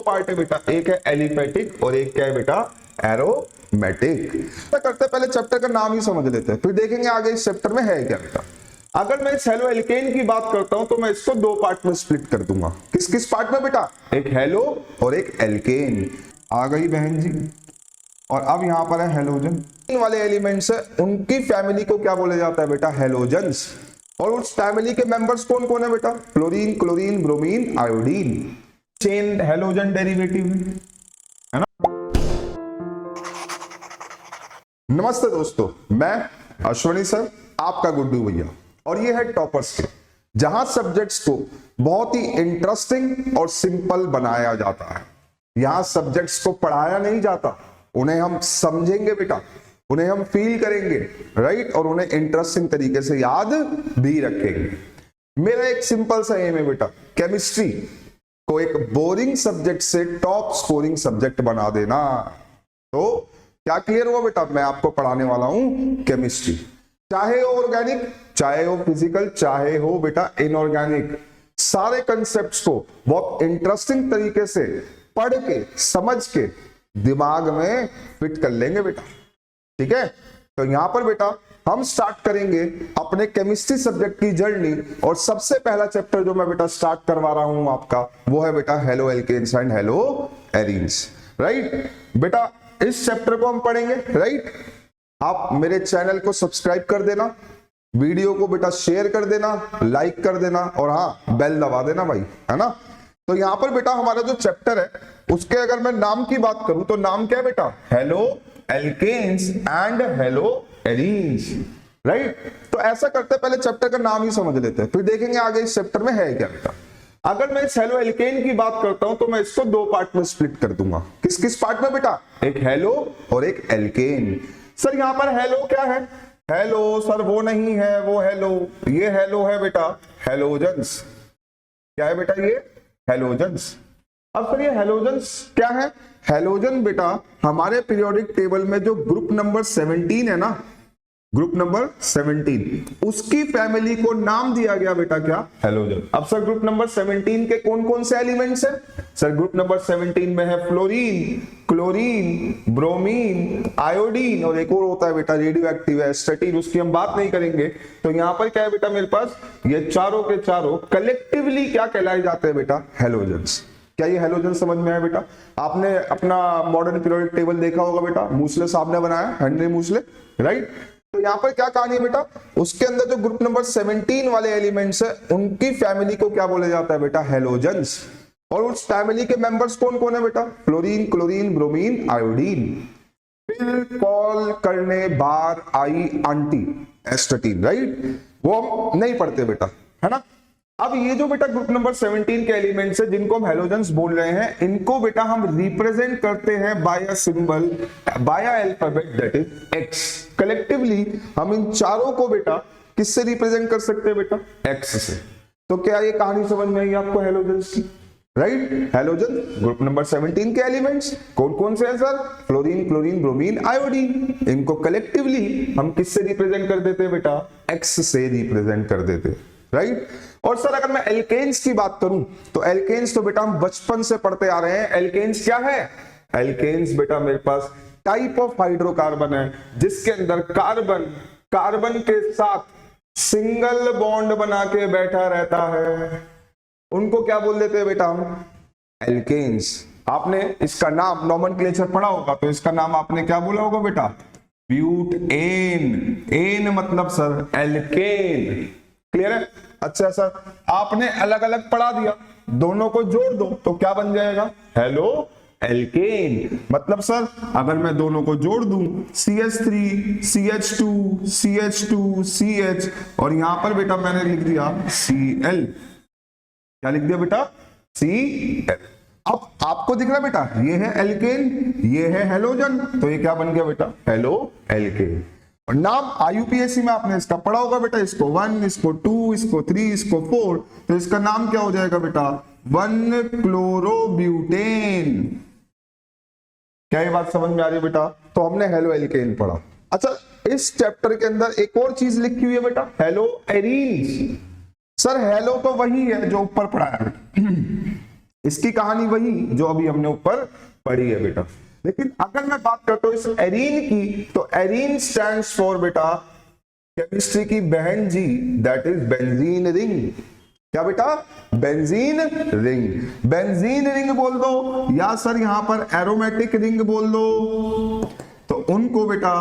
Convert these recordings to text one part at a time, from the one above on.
Part है बेटा, एक है एलिफेटिक और एक क्या है बेटा, एरोमेटिक। तो करते पहले चैप्टर का नाम ही समझ लेते हैं, फिर देखेंगे आगे इस चैप्टर में है क्या बेटा। अगर मैं इस हेलो एल्केन की बात करता हूं तो मैं इसको दो पार्ट में स्प्लिट कर दूंगा। किस किस पार्ट में बेटा, एक हेलो और एक एल्केन। आ गई बहन जी। और अब यहां पर है हेलोजन। इन वाले एलिमेंट्स है, उनकी फैमिली को क्या बोला जाता है बेटा, हेलोजन्स। और उस फैमिली के मेंबर्स कौन कौन है बेटा, chlorine, chlorine, bromine, iodine. Chain halogen derivative है ना। नमस्ते दोस्तों, मैं अश्वनी सर, आपका गुड्डू भैया, और ये है टॉपर्स के, जहां सब्जेक्ट्स को बहुत ही इंटरेस्टिंग और सिंपल बनाया जाता है। यहां सब्जेक्ट्स को पढ़ाया नहीं जाता, उन्हें हम समझेंगे बेटा, उन्हें हम फील करेंगे, राइट, और उन्हें इंटरेस्टिंग तरीके से याद भी रखेंगे। मेरा एक सिंपल सा एम है बेटा, केमिस्ट्री को एक बोरिंग सब्जेक्ट से टॉप स्कोरिंग सब्जेक्ट बना देना। तो क्या क्लियर हुआ बेटा, मैं आपको पढ़ाने वाला हूं केमिस्ट्री, चाहे हो ऑर्गेनिक, चाहे हो फिजिकल, चाहे हो बेटा इनऑर्गेनिक, सारे कंसेप्ट्स को बहुत इंटरेस्टिंग तरीके से पढ़ के समझ के दिमाग में फिट कर लेंगे बेटा, ठीक है। तो यहां पर बेटा हम स्टार्ट करेंगे अपने केमिस्ट्री सब्जेक्ट की जर्नी, और सबसे पहला चैप्टर जो मैं बेटा स्टार्ट करवा रहा हूं आपका, वो है बेटा haloalkanes and haloarenes, right. बेटा इस चैप्टर को हम पढ़ेंगे, राइट। आप मेरे चैनल को सब्सक्राइब कर देना, वीडियो को बेटा शेयर कर देना, लाइक कर देना, और हाँ बेल दबा देना भाई, है ना। तो यहां पर बेटा हमारा जो चैप्टर है उसके अगर मैं नाम की बात करूं तो नाम क्या है बेटा, haloalkanes and haloarenes, right. तो ऐसा करते पहले चैप्टर का नाम ही समझ लेते हैं, फिर देखेंगे आगे इस चैप्टर में है क्या बेटा। अगर मैं इस हेलो एल्केन की बात करता हूं तो मैं इसको दो पार्ट में स्प्लिट कर दूंगा। किस किस पार्ट में बेटा, एक हेलो और एक एल्केन। सर यहां पर हेलो क्या है, हेलो सर वो नहीं है, वो हेलो, ये हेलो है बेटा हेलोजन्स। क्या है बेटा, ये हेलोजन्स। अब सर ये हेलोजन्स क्या है, हेलोजन बेटा हमारे पीरियोडिक टेबल में जो ग्रुप नंबर 17 है ना, ग्रुप नंबर 17, उसकी फैमिली को नाम दिया गया बेटा क्या, हेलोजन। अब सर ग्रुप नंबर 17 के कौन कौन से एलिमेंट्स हैं, सर ग्रुप नंबर 17 में है फ्लोरीन, क्लोरीन, ब्रोमीन, आयोडीन, और एक और होता है बेटा रेडियो एक्टिव एस्टेटीन, उसकी हम बात नहीं करेंगे। तो यहां पर क्या है बेटा मेरे पास, ये चारों के चारों कलेक्टिवली क्या कहलाए जाते हैं बेटा, हेलोजन्स। क्या ये हेलोजन समझ में आया बेटा। आपने अपना मॉडर्न पीरियोडिक टेबल देखा होगा बेटा, मूसले साहब ने बनाया, हेनरी मूसले, राइट। तो यहां पर क्या कहानी है बेटा, उसके अंदर जो ग्रुप नंबर 17 वाले एलिमेंट्स है उनकी फैमिली को क्या बोला जाता है बेटा, हेलोजन्स। और उस फैमिली के मेंबर्स कौन कौन है बेटा, फ्लोरीन, क्लोरीन, ब्रोमीन, आयोडीन। फिर कॉल करने बार आई आंटी एस्टेटीन, राइट, वो हम नहीं पढ़ते बेटा, है ना। अब ये जो बेटा ग्रुप नंबर 17 के एलिमेंट्स है जिनको हम हेलोजन्स बोल रहे हैं, इनको बेटा हम रिप्रेजेंट करते हैं by a symbol, by a alphabet that is X. Collectively हम इन चारों को बेटा किससे रिप्रेजेंट कर सकते हैं बेटा, एक्स से। तो क्या ये कहानी समझ में आई आपको हेलोजन्स की, राइट। हेलोजन ग्रुप नंबर 17 के एलिमेंट्स कौन कौन से हैं sir, fluorine, chlorine, bromine, iodine. इनको कलेक्टिवली हम किससे रिप्रेजेंट कर देते हैं बेटा, एक्स से रिप्रेजेंट कर देते हैं, राइट। और सर अगर मैं एल्केन्स की बात करूं तो एल्केन्स तो बेटा हम बचपन से पढ़ते आ रहे हैं। एल्केन्स क्या है, एल्केन्स बेटा मेरे पास टाइप ऑफ हाइड्रोकार्बन है जिसके अंदर कार्बन कार्बन के साथ सिंगल बॉन्ड बना के बैठा रहता है, उनको क्या बोल देते हैं बेटा हम, एल्केन्स। आपने इसका नाम नॉमेनक्लेचर पढ़ा होगा तो इसका नाम आपने क्या बोला होगा बेटा, ब्यूटेन। एन मतलब सर एल्केन, क्लियर है। अच्छा सर आपने अलग अलग पढ़ा दिया, दोनों को जोड़ दो तो क्या बन जाएगा, हेलो एल्केन। मतलब सर अगर मैं दोनों को जोड़ दूं CH3 CH2 CH2 CH, और यहां पर बेटा मैंने लिख दिया Cl, क्या लिख दिया बेटा, Cl। अब आपको दिख रहा बेटा ये है एल्केन, ये है हेलोजन, तो ये क्या बन गया बेटा, हेलो एल्केन। और नाम IUPAC में आपने इसका पढ़ा होगा बेटा, इसको 1, इसको 2, इसको 3, इसको 4, तो इसका नाम क्या हो जाएगा बेटा, 1-क्लोरोब्यूटेन। क्या ये बात समझ में आ रही है बेटा। तो हमने हेलो एल्केन पढ़ा। अच्छा इस चैप्टर के अंदर एक और चीज लिखी हुई है बेटा, हेलो एरीन्स। सर हेलो तो वही है जो ऊपर पढ़ा है, इसकी कहानी वही जो अभी हमने ऊपर पढ़ी है बेटा। लेकिन अगर मैं बात करता हूं इस एरीन की, तो एरीन स्टैंड्स फॉर बेटा केमिस्ट्री की बहन जी, दैट इज बेंजीन रिंग। क्या बेटा? Benzene ring. बेंजीन रिंग बोल दो या सर यहां पर एरोमेटिक रिंग बोल दो, तो उनको बेटा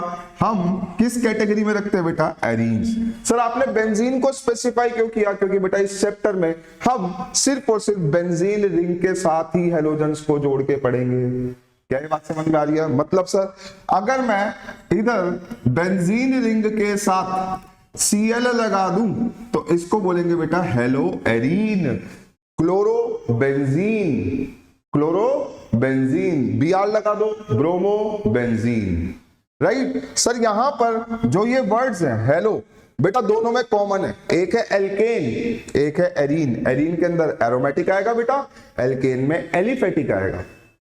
हम किस कैटेगरी में रखते हैं बेटा? एरीन्स। सर आपने बेंजीन को स्पेसिफाई क्यों किया? क्योंकि बेटा इस चैप्टर में हम सिर्फ और सिर्फ बेंजीन रिंग के साथ ही हेलोजेंस को जोड़ के पढ़ेंगे। क्या ये बात समझ में आ रही है? मतलब सर अगर मैं इधर बेंजीन रिंग के साथ Cl लगा दूं तो इसको बोलेंगे बेटा hello arene. Chloro benzene, chloro benzene, Br लगा दो ब्रोमो बेंजीन। राइट सर, यहां पर जो ये वर्ड्स हैं हेलो बेटा दोनों में कॉमन है, एक है एल्केन एक है एरीन। एरीन के अंदर एरोमेटिक आएगा बेटा, एल्केन में एलिफेटिक आएगा।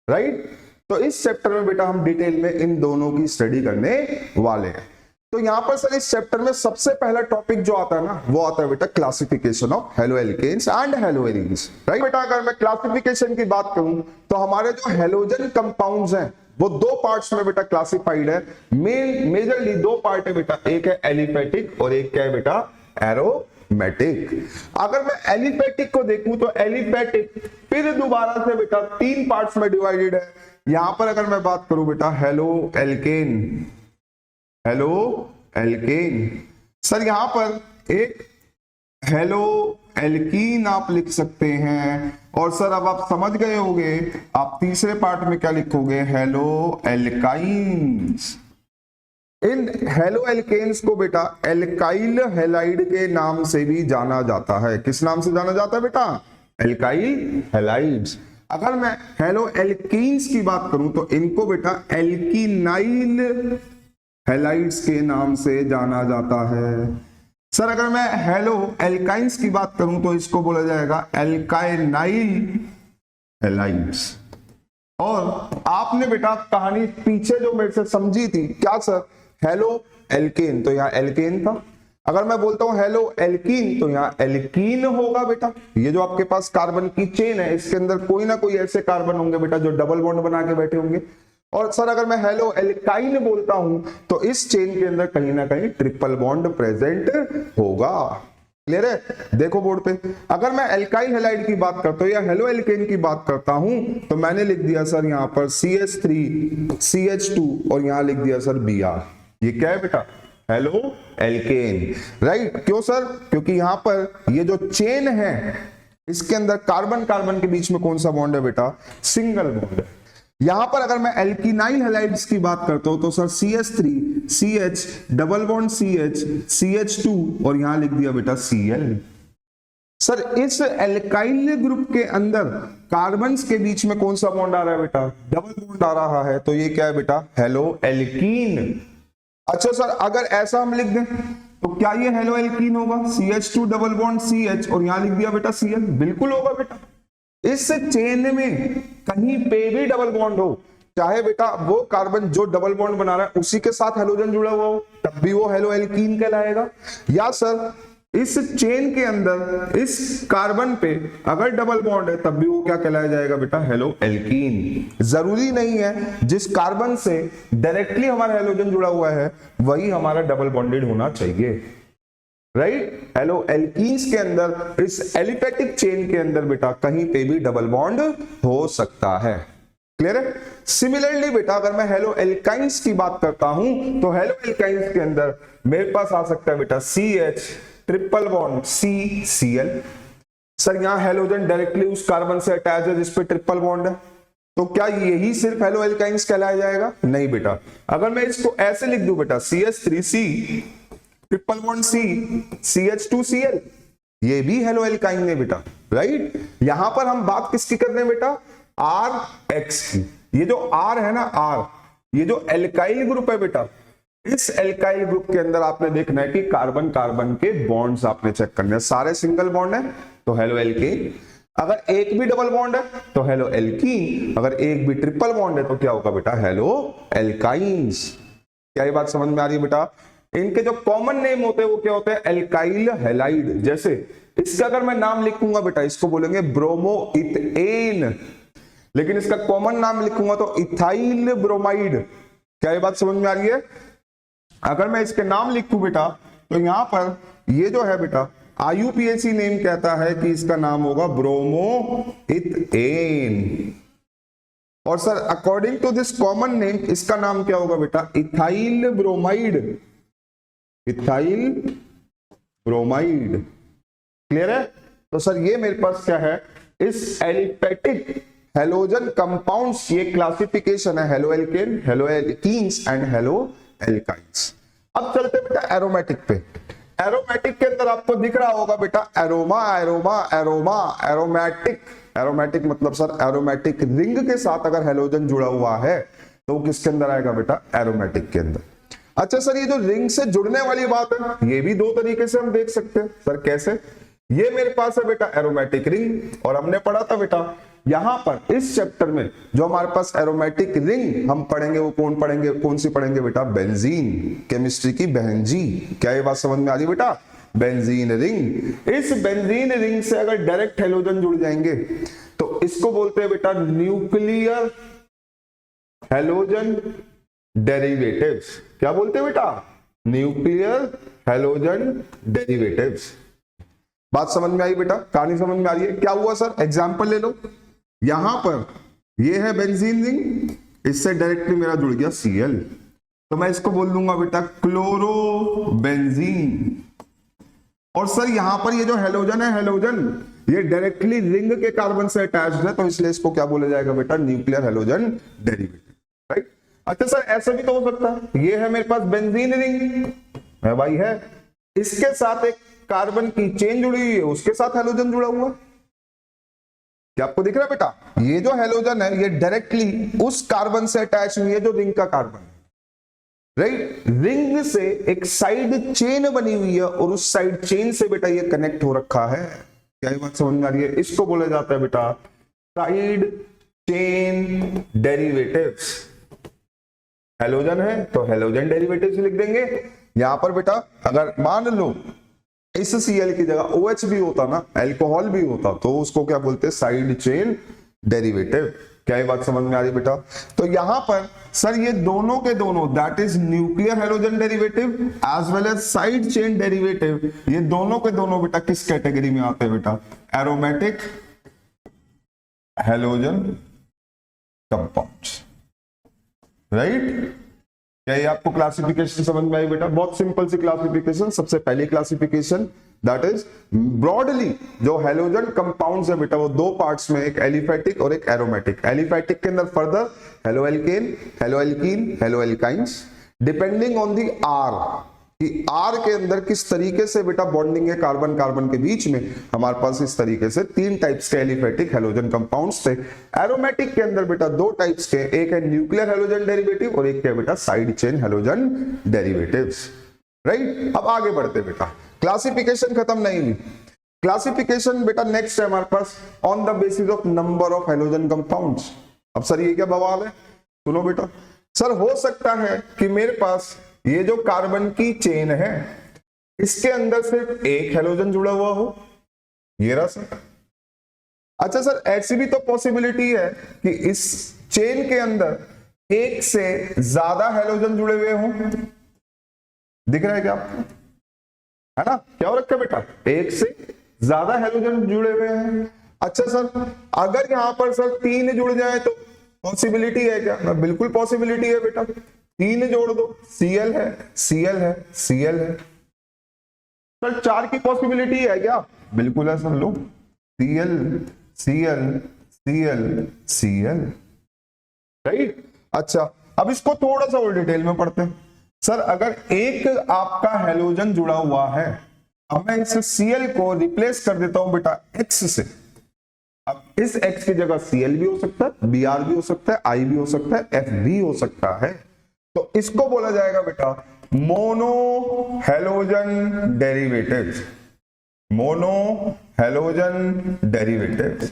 राइट, तो इस चैप्टर में बेटा हम डिटेल में इन दोनों की स्टडी करने वाले हैं। तो यहां पर सर इस चैप्टर में सबसे पहला टॉपिक जो आता है ना, वो आता है बेटा classification of haloalkanes and haloarenes. Right बेटा, अगर मैं क्लासिफिकेशन की बात करूं तो हमारे जो हेलोजन कंपाउंड्स हैं वो दो पार्ट्स में बेटा क्लासिफाइड है। मेजरली दो पार्ट है बेटा, एक है एलिफेटिक और एक क्या है बेटा? एरोमेटिक। अगर मैं एलिफेटिक को देखूं तो एलिफेटिक फिर दोबारा से बेटा तीन पार्ट्स में डिवाइडेड है। यहां पर अगर मैं बात करूं बेटा halo alkane, halo alkane. Sir यहां पर एक हेलो एल्कीन आप लिख सकते हैं, और सर अब आप समझ गए होंगे आप तीसरे पार्ट में क्या लिखोगे? Haloalkynes. इन हेलो एल्केन्स को बेटा एल्काइल हैलाइड के नाम से भी जाना जाता है। किस नाम से जाना जाता है बेटा? Alkyl halides. अगर मैं हेलो एल्कीन्स की बात करूं तो इनको बेटा एल्कीनाइल हैलाइड्स के नाम से जाना जाता है। सर अगर मैं हेलो एल्काइंस की बात करूं तो इसको बोला जाएगा एल्काइनाइल हैलाइड्स। और आपने बेटा कहानी पीछे जो मेरे से समझी थी, क्या सर? हेलो एल्केन तो यहां एल्केन था, अगर मैं बोलता हूं हेलो एल्कीन तो यहां एल्कीन होगा बेटा। ये जो आपके पास कार्बन की चेन है इसके अंदर कोई ना कोई ऐसे कार्बन होंगे बेटा जो डबल बॉन्ड बना के बैठे होंगे। और सर अगर मैं हेलो एल्काइन बोलता हूं तो इस चेन के अंदर कहीं ना कहीं ट्रिपल बॉन्ड प्रेजेंट होगा। क्लियर है? देखो बोर्ड पे, अगर मैं एल्काइल हैलाइड की बात करता हूं या हेलो एल्केन की बात करता हूं तो मैंने लिख दिया सर यहां पर CH3 CH2 और यहां लिख दिया सर Br। ये क्या है बेटा? Halo alkane. राइट, क्यों सर? क्योंकि यहां पर ये जो चेन है इसके अंदर कार्बन कार्बन के बीच में कौन सा बॉन्ड है बेटा? सिंगल बॉन्ड है। यहां पर अगर मैं एल्कीनाइल हैलाइड्स की बात करता हूं तो sir CH3 CH double bond CH CH2 और यहां लिख दिया बेटा Cl। सर इस एल्काइल ग्रुप के अंदर कार्बन्स के बीच में कौन सा बॉन्ड आ रहा है बेटा? डबल बॉन्ड आ रहा है, तो ये क्या है बेटा? Hello alkene. अच्छा सर अगर ऐसा हम लिख दें तो क्या ये हेलो एल्कीन होगा? CH2 डबल बॉन्ड CH और यहां लिख दिया बेटा Cl। बिल्कुल होगा बेटा। इस चेन में कहीं पे भी डबल बॉन्ड हो, चाहे बेटा वो कार्बन जो डबल बॉन्ड बना रहा है उसी के साथ हेलोजन जुड़ा हुआ हो, तब भी वो हेलो एल्कीन कहलाएगा। या सर इस चेन के अंदर इस कार्बन पे अगर डबल बॉन्ड है तब भी वो क्या कहलाया जाएगा बेटा? Hello alkene. जरूरी नहीं है जिस कार्बन से डायरेक्टली हमारा हेलोजन जुड़ा हुआ है वही हमारा डबल बॉन्डेड होना चाहिए। राइट, हेलो एल्कीन्स के अंदर इस एलिफेटिक चेन के अंदर बेटा कहीं पे भी डबल बॉन्ड हो सकता है। क्लियर है? सिमिलरली बेटा अगर मैं हेलो एल्काइंस की बात करता हूं तो हेलो एल्काइंस के अंदर मेरे पास आ सकता है बेटा CH triple bond CCl। Sir यहां हेलोजन डायरेक्टली उस कार्बन से अटैच है जिस पे ट्रिपल बॉन्ड है, तो क्या यही सिर्फ हेलो एल्काइंस कहलाया जाएगा? नहीं बेटा। अगर मैं इसको ऐसे लिख दूं बेटा CH3C triple bond C CH2Cl, ये भी हेलो एल्काइन है बेटा। राइट, यहां पर हम बात किसकी कर रहे हैं बेटा? RX की। ये जो R है ना R, ये जो एल्काइल ग्रुप है बेटा, इस एल्काइल ग्रुप के अंदर आपने देखना है कि कार्बन कार्बन के बॉन्ड्स आपने चेक करने हैं। सारे सिंगल बॉन्ड है तो हेलो एल्केन, अगर एक भी डबल बॉन्ड है तो हेलो एल्कीन, अगर एक भी ट्रिपल बॉन्ड है तो क्या होगा बेटा? Hello alkynes. क्या ये बात समझ में आ रही है बेटा? इनके जो कॉमन नेम होते हैं वो क्या होते हैं? Alkyl halide. जैसे इसका अगर मैं नाम लिखूंगा बेटा, इसको बोलेंगे ब्रोमो इथेन, लेकिन इसका कॉमन नाम लिखूंगा तो इथाइल ब्रोमाइड। क्या ये बात समझ में आ रही है? अगर मैं इसके नाम लिखूं बेटा, तो यहां पर ये जो है बेटा, IUPAC नेम कहता है कि इसका नाम होगा ब्रोमो इथेन। और sir according to this common name इसका नाम क्या होगा बेटा? Ethyl bromide. Ethyl bromide. Clear है? तो सर ये मेरे पास क्या है, इस एलिफेटिक हेलोजन कंपाउंड्स, ये क्लासिफिकेशन है haloalkane, haloalkenes and haloalkynes. अब चलते बेटा एरोमेटिक पे। एरोमेटिक के अंदर आपको दिख रहा होगा बेटा aroma, aroma, aroma, aromatic. Aromatic मतलब सर एरोमेटिक रिंग के साथ अगर हेलोजन जुड़ा हुआ है तो किसके अंदर आएगा बेटा? एरोमेटिक के अंदर। अच्छा सर ये जो रिंग से जुड़ने वाली बात है, ये भी दो तरीके से हम देख सकते हैं। सर कैसे? ये मेरे पास है बेटा एरोमेटिक रिंग, और हमने पढ़ा था बेटा यहां पर इस चैप्टर में जो हमारे पास एरोमेटिक रिंग हम पढ़ेंगे वो कौन सी पढ़ेंगे बेटा? बेंजीन, केमिस्ट्री की बहन जी। क्या ये बात समझ में आ रही बेटा? Benzene ring. इस बेंजीन रिंग से अगर डायरेक्ट हेलोजन जुड़ जाएंगे तो इसको बोलते हैं बेटा न्यूक्लियर हेलोजन डेरिवेटिव्स। क्या बोलते हैं बेटा? Nuclear halogen derivatives. बात समझ में आई बेटा? कहानी समझ में आ रही है? क्या हुआ सर? एग्जांपल ले लो। यहां पर ये है बेंजीन रिंग, इससे डायरेक्टली मेरा जुड़ गया Cl, तो मैं इसको बोल दूंगा बेटा क्लोरोबेंजीन। और सर यहां पर ये जो हेलोजन है, हेलोजन ये डायरेक्टली रिंग के कार्बन से अटैच्ड है, तो इसलिए इसको क्या बोला जाएगा बेटा? Nuclear halogen derivative. राइट? अच्छा सर ऐसा भी तो हो सकता है, ये है मेरे पास बेंजीन रिंग है भाई, है इसके साथ एक कार्बन की चेन जुड़ी हुई है, उसके साथ हेलोजन जुड़ा हुआ है। क्या आपको दिख रहा है बेटा? ये जो हेलोजन है ये डायरेक्टली उस कार्बन से अटैच हुई है जो रिंग का कार्बन है। राइट? रिंग से एक साइड चेन बनी हुई है और उस साइड चेन से बेटा ये कनेक्ट हो रखा है। क्या ये बात समझ में आ रही है? इसको बोला जाता है बेटा साइड चेन डेरिवेटिव्स। हेलोजन है तो हेलोजन डेरिवेटिव्स लिख देंगे। यहां पर बेटा अगर मान लो इस Cl की जगह OH भी होता ना, अल्कोहल भी होता, तो उसको क्या बोलते हैं? Side chain derivative. क्या ये बात समझ में आ रही बेटा? तो यहां पर सर ये दोनों के दोनों, that is nuclear halogen derivative as well as side chain derivative, ये दोनों के दोनों बेटा किस कैटेगरी में आते हैं बेटा? Aromatic halogen compounds. राइट? क्या ये आपको क्लासिफिकेशन समझ में आई बेटा? बहुत सिंपल सी क्लासिफिकेशन। सबसे पहली क्लासिफिकेशन दैट इज ब्रॉडली जो हेलोजन कंपाउंड्स है बेटा वो दो पार्ट्स में, एक एलिफेटिक और एक एरोमेटिक। एलिफेटिक के अंदर further haloalkane, haloalkene, haloalkynes, depending on the R कि आर के अंदर किस तरीके से बेटा बॉन्डिंग है कार्बन कार्बन के बीच में। हमारे पास इस तरीके से तीन टाइप्स के एलिफेटिक हेलोजन कंपाउंड्स थे। एरोमेटिक के अंदर बेटा दो टाइप्स के, एक है न्यूक्लियर हेलोजन डेरिवेटिव और एक है बेटा side chain halogen derivatives. Right? अब आगे बढ़ते बेटा, क्लासिफिकेशन खत्म नहीं हुई। क्लासिफिकेशन बेटा नेक्स्ट है हमारे pass on the basis of number of halogen compounds. अब सर ये क्या बवाल है? सुनो बेटा, सर हो सकता है कि मेरे पास ये जो कार्बन की चेन है इसके अंदर सिर्फ एक हेलोजन जुड़ा हुआ हो, ये रहा सर। अच्छा सर ऐसी भी तो पॉसिबिलिटी है कि इस चेन के अंदर एक से ज्यादा हेलोजन जुड़े हुए हों। दिख रहा है क्या आपको? है ना? क्या हो रखा है बेटा? एक से ज्यादा हेलोजन जुड़े हुए हैं। अच्छा सर अगर यहां पर सर तीन जुड़ जाए तो पॉसिबिलिटी है क्या? बिल्कुल पॉसिबिलिटी है बेटा, तीन जोड़ दो, Cl है, Cl है, Cl है। सर चार की पॉसिबिलिटी है क्या? बिल्कुल है सर, लो Cl Cl Cl Cl। Right? अच्छा अब इसको थोड़ा सा और डिटेल में पढ़ते हैं। सर अगर एक आपका हेलोजन जुड़ा हुआ है, अब मैं इस Cl को रिप्लेस कर देता हूं बेटा X से। अब इस X की जगह Cl भी हो सकता है, Br भी हो सकता है, I भी हो सकता है, F भी हो सकता है, तो इसको बोला जाएगा बेटा mono halogen derivatives. Mono halogen derivatives.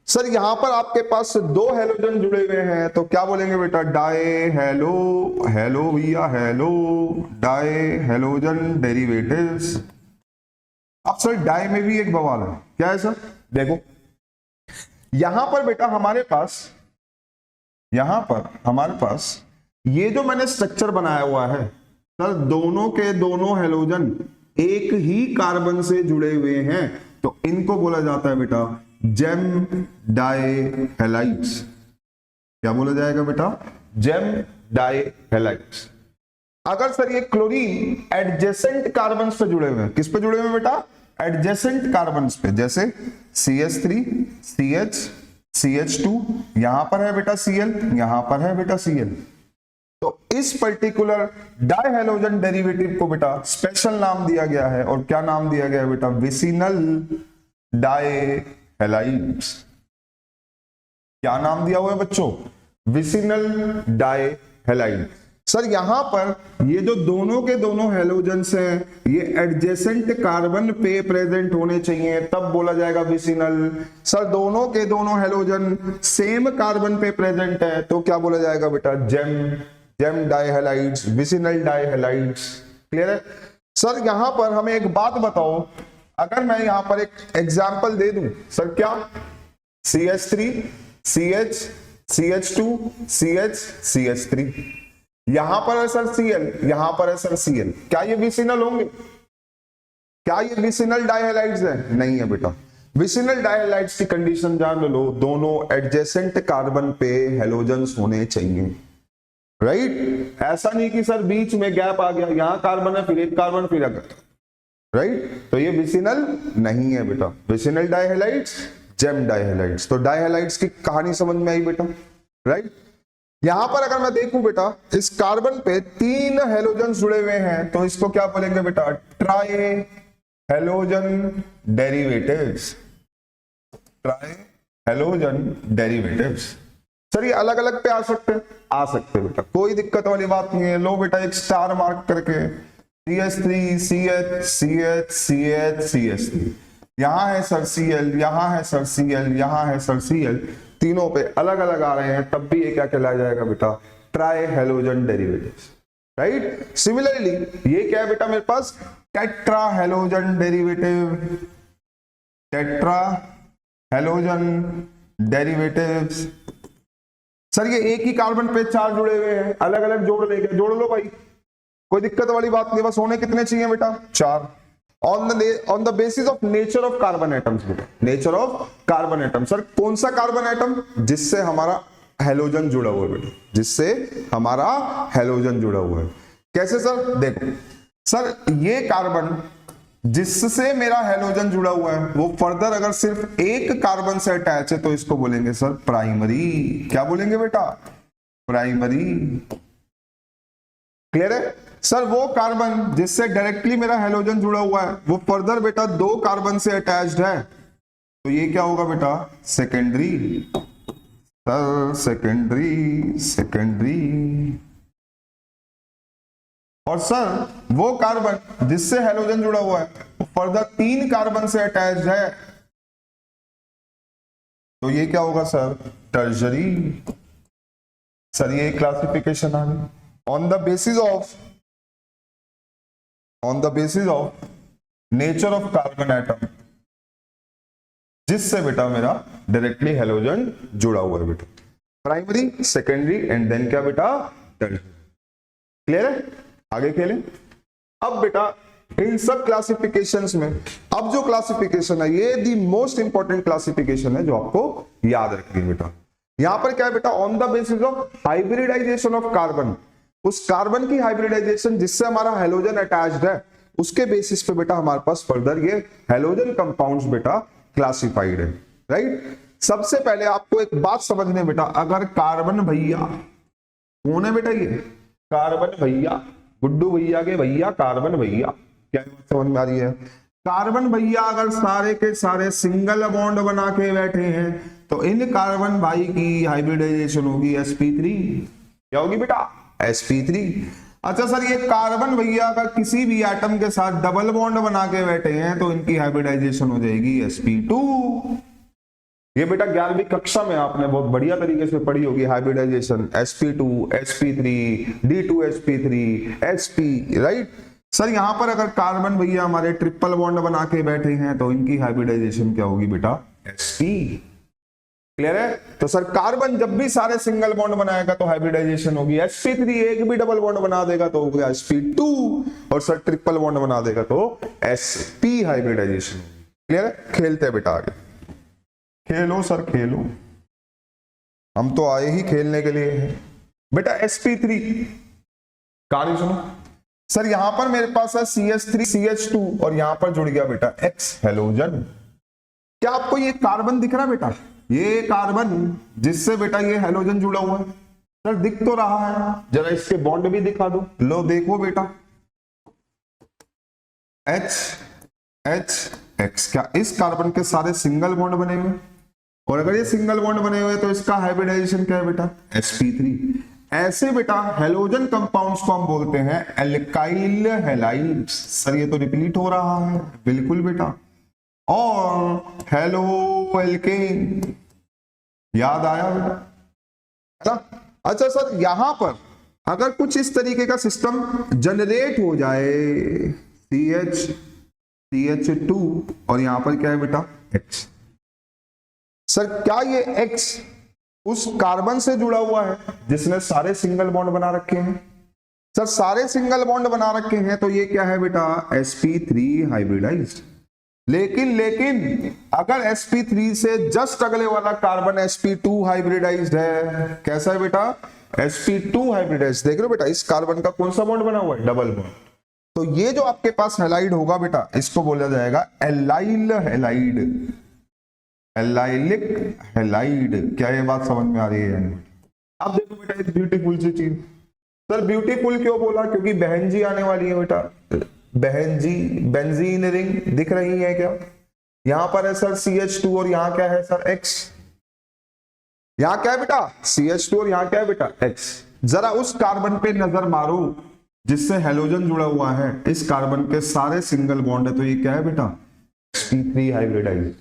Sir यहां पर आपके पास दो हेलोजन जुड़े हुए हैं तो क्या बोलेंगे बेटा? डाई हेलो, हेलो भैया हेलो, डाई हेलोजन डेरिवेटिव्स। अब सर डाई में भी एक बवाल है, क्या है सर? देखो यहां पर बेटा हमारे पास ये जो मैंने स्ट्रक्चर बनाया हुआ है सर, दोनों के दोनों हेलोजन एक ही कार्बन से जुड़े हुए हैं, तो इनको बोला जाता है बेटा जेम डाई हैलाइड्स। क्या बोला जाएगा बेटा? Gem dihalides. अगर सर ये क्लोरीन एडजेसेंट कार्बन पे जुड़े हुए हैं, किस पे जुड़े हुए हैं बेटा? एडजेसेंट कार्बन पे, जैसे CH3 CH CH2, यहां पर है बेटा Cl, यहां पर है बेटा Cl, तो इस पर्टिकुलर डाइहेलोजन डेरिवेटिव को बेटा स्पेशल नाम दिया गया है, और क्या नाम दिया गया है बेटा? Vicinal dihalides. क्या नाम दिया हुआ है बच्चों? Vicinal dihalide. सर यहां पर ये जो दोनों के दोनों हेलोजेंस हैं ये एडजेसेंट कार्बन पे प्रेजेंट होने चाहिए, तब बोला जाएगा विसिनल। सर दोनों के दोनों हेलोजन सेम कार्बन पे प्रेजेंट है, तो क्या बोला जाएगा बेटा? Gem dihalides, vicinal dihalides. Clear है? सर यहां पर हमें एक बात बताओ, अगर मैं यहां पर एक एग्जांपल दे दूं सर, क्या CH3 CH CH2 CH CH3, यहां पर है सर Cl, यहां पर है सर Cl, क्या ये विसिनल होंगे? क्या ये विसिनल डाइहेलाइड्स है? नहीं है बेटा। विसिनल डाइहेलाइड्स की कंडीशन जान लो, दोनों एडजेसेंट कार्बन पे हेलोजेंस होने चाहिए, राइट? ऐसा नहीं कि सर बीच में गैप आ गया, यहां कार्बन है फिर एक कार्बन फिर अगर, राइट? तो ये विसिनल नहीं है बेटा। Vicinal dihalides, gem dihalides. तो डाइहेलाइड्स की कहानी समझ में आई बेटा, राइट? यहां पर अगर मैं देखूं बेटा, इस कार्बन पे 3 हेलोजन जुड़े हुए हैं, तो इसको क्या बोलेंगे बेटा? Tri halogen derivatives. Try halogen derivatives. Sir ये अलग अलग पे आ सकते हैं? आ सकते हैं बेटा, कोई दिक्कत वाली बात नहीं है। लो बेटा एक स्टार मार्क करके CH3 CH CH CH CH3, यहां है सर Cl, यहां है सर Cl, यहां है सर Cl, तीनों पे अलग अलग आ रहे हैं, तब भी ये क्या कहलाया जाएगा बेटा? Tri halogen derivatives, right? Similarly ये क्या है बेटा मेरे पास? Tetra halogen derivative, tetra halogen derivatives. Sir ये एक ही कार्बन पे 4 जुड़े हुए हैं, अलग अलग जोड़ लेके जोड़ लो भाई, कोई दिक्कत वाली बात नहीं, बस होने कितने चाहिए बेटा? 4। On the basis of nature of carbon atoms बेटा, nature of carbon atom. Sir कौन सा कार्बन एटम? जिससे हमारा हेलोजन जुड़ा हुआ है बेटा, जिससे हमारा हेलोजन जुड़ा हुआ है। कैसे सर? देखो सर ये कार्बन जिससे मेरा हेलोजन जुड़ा हुआ है वो फर्दर अगर सिर्फ एक कार्बन से अटैच है तो इसको बोलेंगे सर प्राइमरी। क्या बोलेंगे बेटा? प्राइमरी। क्लियर है? सर वो कार्बन जिससे डायरेक्टली मेरा हेलोजन जुड़ा हुआ है वो फर्दर बेटा 2 कार्बन से अटैच्ड है, तो ये क्या होगा बेटा? सेकेंडरी। Sir secondary. और सर वो कार्बन जिससे हेलोजन जुड़ा हुआ है वो फर्दर 3 कार्बन से अटैच्ड है, तो ये क्या होगा सर? टर्शरी। सर ये क्लासिफिकेशन आ गई on the basis of nature of carbon atom, जिससे बेटा मेरा डायरेक्टली हेलोजन जुड़ा हुआ है बेटा। प्राइमरी, सेकेंडरी एंड देन क्या बेटा? टर्शरी। क्लियर है? आगे खेलें। अब बेटा इन सब क्लासिफिकेशंस में अब जो क्लासिफिकेशन है ये दी मोस्ट इंपॉर्टेंट क्लासिफिकेशन है जो आपको याद रखनी है बेटा। यहां पर क्या है बेटा? On the basis of hybridization of carbon, उस कार्बन की हाइब्रिडाइजेशन जिससे हमारा हेलोजन अटैच्ड है उसके बेसिस पे बेटा हमारे पास फर्दर ये हेलोजन कंपाउंड्स बेटा क्लासिफाइड है, राइट? सबसे पहले आपको एक बात समझने बेटा, अगर कार्बन भैया कौन है बेटा? ये कार्बन भैया, गुड्डू भैया के भैया कार्बन भैया, क्या बात समझ में आ रही है? कार्बन भैया अगर सारे के सारे सिंगल बॉन्ड बना के बैठे हैं तो इन कार्बन भाई की हाइब्रिडाइजेशन होगी sp3। क्या होगी बेटा? sp3। अच्छा सर ये कार्बन भैया अगर किसी भी एटम के साथ डबल बॉन्ड बना के बैठे हैं तो इनकी हाइब्रिडाइजेशन हो जाएगी sp2। ये बेटा 11वीं कक्षा में आपने बहुत बढ़िया तरीके से पढ़ी होगी hybridisation, sp2 sp3 d2 sp3 sp, right? Sir यहां पर अगर कार्बन भैया हमारे ट्रिपल बॉन्ड बना के बैठे हैं तो इनकी हाइब्रिडाइजेशन क्या होगी बेटा, sp। क्लियर है? तो सर कार्बन जब भी सारे सिंगल बॉन्ड बनाएगा तो हाइब्रिडाइजेशन होगी sp3, एक भी डबल बॉन्ड बना देगा तो हो गया sp2, और सर ट्रिपल बॉन्ड बना देगा तो sp हाइब्रिडाइजेशन होगी। क्लियर है? खेलते हैं बेटा आगे, खेलो सर खेलो, हम तो आए ही खेलने के लिए हैं बेटा। sp3 कहानी सुनो सर, यहां पर मेरे पास है CH3 CH2 और यहां पर जुड़ गया बेटा X हेलोजन। क्या आपको ये कार्बन दिख रहा है बेटा, ये कार्बन जिससे बेटा ये हेलोजन जुड़ा हुआ है? सर दिख तो रहा है, जरा इसके बॉन्ड भी दिखा दो। लो देखो बेटा, H H X, क्या इस कार्बन के सारे सिंगल बॉन्ड बने हुए? और अगर ये सिंगल बॉन्ड बने हुए तो इसका हाइब्रिडाइजेशन क्या है बेटा, sp3। ऐसे बेटा हेलोजन कंपाउंड्स को हम बोलते हैं एल्काइल हैलाइड्स। सर ये तो रिपीट हो रहा है, बिल्कुल बेटा। और हेलो एल्केन, याद आया बेटा, है ना? अच्छा सर यहां पर अगर कुछ इस तरीके का सिस्टम जनरेट हो जाए, CH2 और यहां पर क्या है बेटा X। सर क्या ये X उस कार्बन से जुड़ा हुआ है जिसने सारे सिंगल बॉन्ड बना रखे हैं? सर सारे सिंगल बॉन्ड बना रखे हैं तो ये क्या है बेटा, sp3 हाइब्रिडाइज्ड। लेकिन अगर sp3 से जस्ट अगले वाला कार्बन sp2 हाइब्रिडाइज्ड है, कैसा है बेटा, sp2 हाइब्रिडाइज्ड। देख रहे हो बेटा इस कार्बन का कौन सा बॉन्ड बना हुआ है, डबल बॉन्ड। तो ये जो आपके पास हैलाइड होगा बेटा, इसको बोला जाएगा एलाइल हैलाइड, एलाइलिक हैलाइड। क्या ये बात समझ में आ रही है? अब देखो बेटा एक ब्यूटीफुल सी चीज। सर ब्यूटीफुल क्यों बोला, क्योंकि बहन जी आने वाली है बेटा, बहन जी बेंजीन रिंग दिख रही है क्या? यहां पर है सर CH2 और यहां क्या है सर X। यहां क्या है बेटा CH2 और यहां क्या है बेटा X। जरा उस कार्बन पे नजर मारो जिससे हेलोजन जुड़ा हुआ है, इस कार्बन के सारे सिंगल बॉन्ड है तो ये क्या है बेटा, sp3 हाइब्रिडाइज्ड।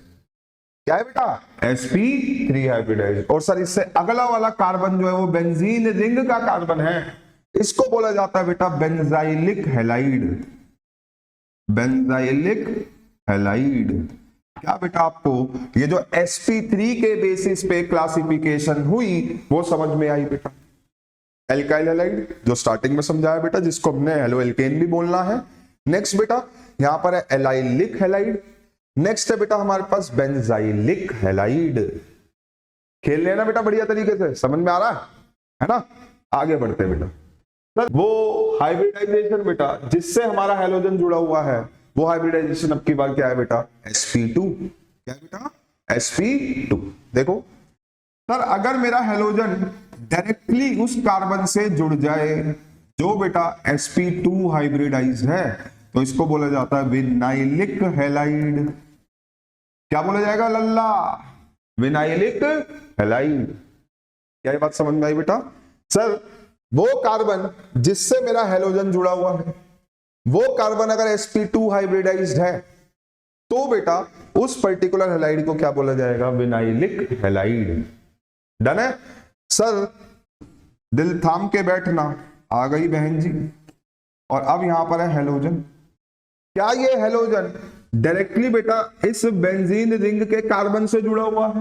क्या है बेटा, sp3 हाइब्रिडाइज्ड। और सर इससे अगला वाला कार्बन जो है वो बेंजीन रिंग का कार्बन है, इसको बोला जाता है बेटा बेंजाइलिक हैलाइड, बेंजाइलिक हैलाइड। क्या बेटा आपको ये जो sp3 के बेसिस पे क्लासिफिकेशन हुई वो समझ में आई बेटा? एल्काइल हैलाइड जो स्टार्टिंग में समझाया बेटा, जिसको हमने हेलो एल्केन भी बोलना है। नेक्स्ट बेटा यहां पर है एलाइलिक हैलाइड। नेक्स्ट है बेटा हमारे पास बेंजाइलिक हैलाइड। खेल लेना बेटा बढ़िया तरीके से, समझ में आ रहा है ना? आगे बढ़ते हैं बेटा। सर वो हाइब्रिडाइजेशन बेटा जिससे हमारा हेलोजन जुड़ा हुआ है, वो हाइब्रिडाइजेशन अब की बार क्या है बेटा, sp2। क्या है बेटा, sp2। देखो सर अगर मेरा हेलोजन डायरेक्टली उस कार्बन से जुड़ जाए जो बेटा sp2 हाइब्रिडाइज्ड है, तो इसको बोला जाता है विनाइलिक हैलाइड। क्या बोला जाएगा लल्ला, विनाइलिक हैलाइड। क्या ये बात समझ में आई बेटा? सर वो कार्बन जिससे मेरा हेलोजन जुड़ा हुआ है, वो कार्बन अगर sp2 हाइब्रिडाइज्ड है तो बेटा उस पर्टिकुलर हैलाइड को क्या बोला जाएगा, विनाइलिक हैलाइड। डन है सर? दिल थाम के बैठना, आ गई बहन जी। और अब यहां पर है हेलोजन। क्या ये हेलोजन डायरेक्टली बेटा इस बेंजीन रिंग के कार्बन से जुड़ा हुआ है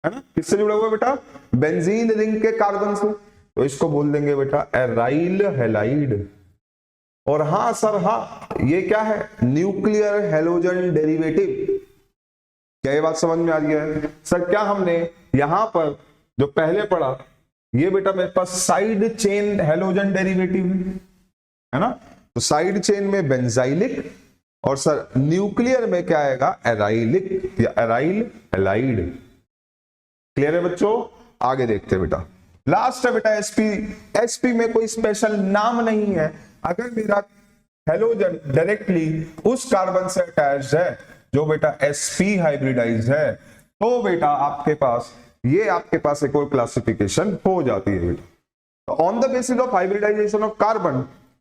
ना? किससे जुड़ा हुआ है बेटा, बेंजीन रिंग के कार्बन से, तो इसको बोल देंगे बेटा एराइल हैलाइड। और हां सर हां, ये क्या है, न्यूक्लियर हेलोजन डेरिवेटिव। क्या ये बात समझ में आ रही है? सर क्या हमने यहां पर जो पहले पढ़ा, ये बेटा मेरे पास साइड चेन हेलोजन डेरिवेटिव है ना? तो साइड चेन में बेंजाइलिक और सर न्यूक्लियर में क्या आएगा, एराइलिक या एराइल हैलाइड। क्लियर है बच्चों? आगे देखते हैं बेटा। लास्ट है बेटा sp में कोई स्पेशल नाम नहीं है। अगर मेरा हेलोजन डायरेक्टली उस कार्बन से अटैच्ड है जो बेटा sp हाइब्रिडाइज्ड है, तो बेटा आपके पास ये आपके पास एक और क्लासिफिकेशन हो जाती है बेटा। On the basis of hybridization of carbon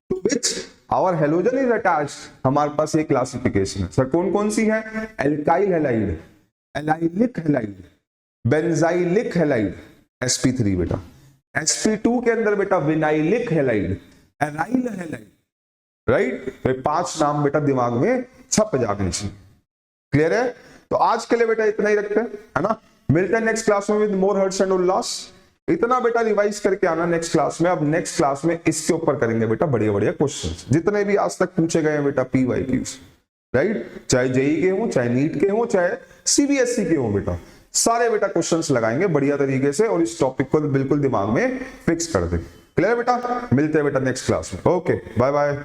to which our halogen is attached, हमारे पास ये क्लासिफिकेशन है। सर कौन कौन सी है, alkyl halide, allylic halide, benzylic halide, sp3 बेटा। sp2 के अंदर बेटा vinylic halide, aryl halide, right. तो 5 नाम बेटा दिमाग में छप जाने चाहिए। क्लियर है? तो आज के लिए बेटा इतना ही रखते हैं, है ना। मिलते हैं नेक्स्ट क्लास में विद मोर हर्ट्स एंड उल्लास। इतना बेटा रिवाइज करके आना नेक्स्ट क्लास में। अब नेक्स्ट क्लास में इसके ऊपर करेंगे बेटा बढ़िया बढ़िया क्वेश्चंस, जितने भी आज तक पूछे गए हैं बेटा PYQs, राइट। चाहे जेई के हो, चाहे नीट के हो, चाहे CBSE के हो, बेटा सारे बेटा क्वेश्चंस लगाएंगे बढ़िया तरीके से और इस टॉपिक को बिल्कुल दिमाग में फिक्स कर देंगे। क्लियर बेटा? मिलते हैं बेटा नेक्स्ट क्लास में। Okay, bye bye.